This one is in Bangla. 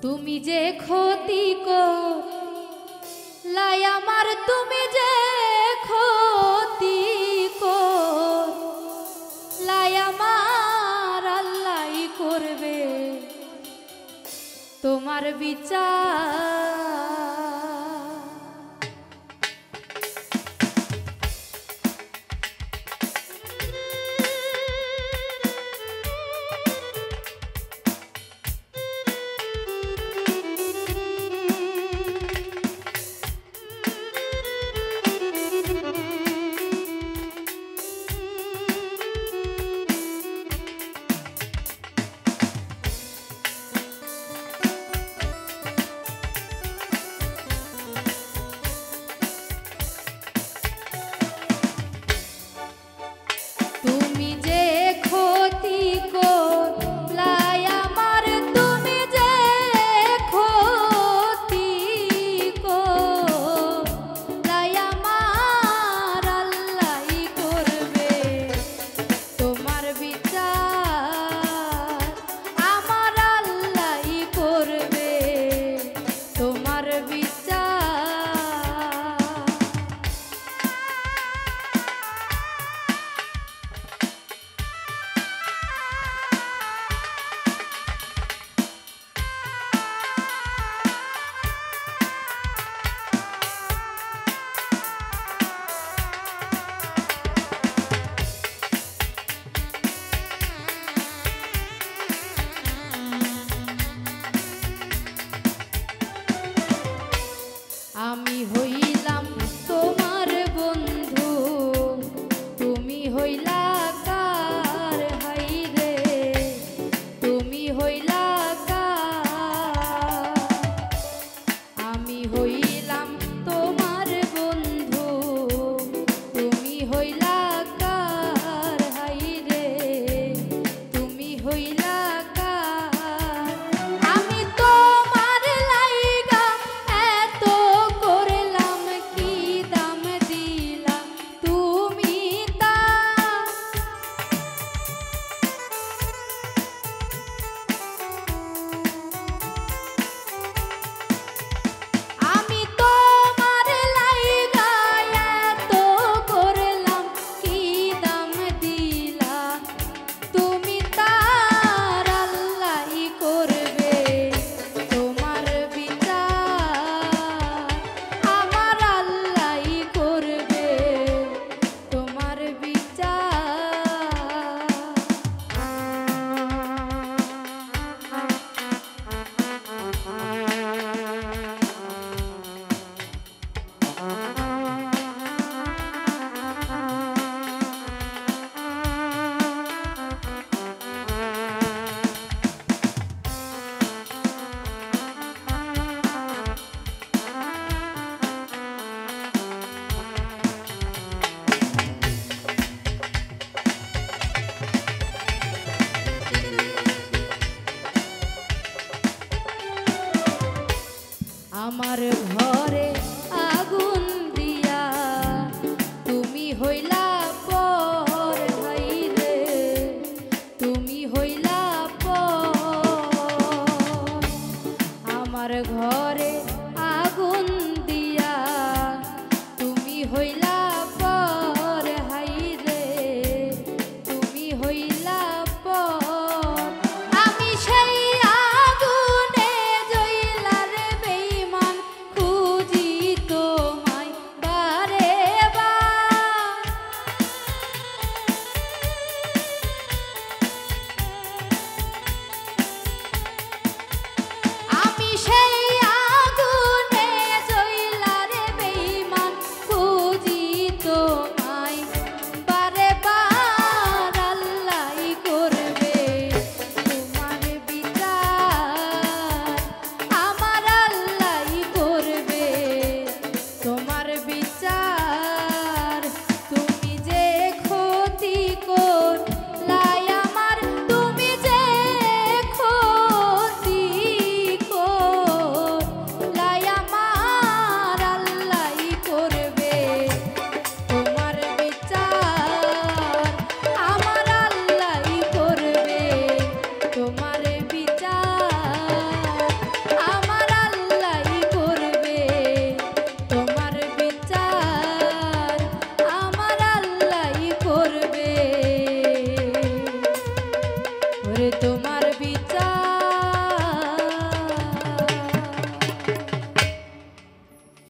তুমি যে ক্ষতি করলাই আমার, তুমি যে ক্ষতি করলাই আমার, আল্লাহই করবে তোমার বিচার। আমি হইলাম তোমার বন্ধু, তুমি হইলা কার হাইরে, তুমি হইলা কার। আমি হইলাম তোমার বন্ধু, তুমি হইলা কার হাইরে, তুমি হইলা কার। আমি তোমার লাইগা এত করলাম, কি দাম দিলা তুমি তা। আমি তোমার লাইগা এত করলাম, কি দাম দিলা তুমি তার। আল্লাহই করবে তোমার বিচার, আমার আল্লাহই করবে তোমার বিচার। আমার ঘরে আগুন দিয়া তুমি হইলা পর হাইরে, তুমি হইলা পর। আমার ঘরে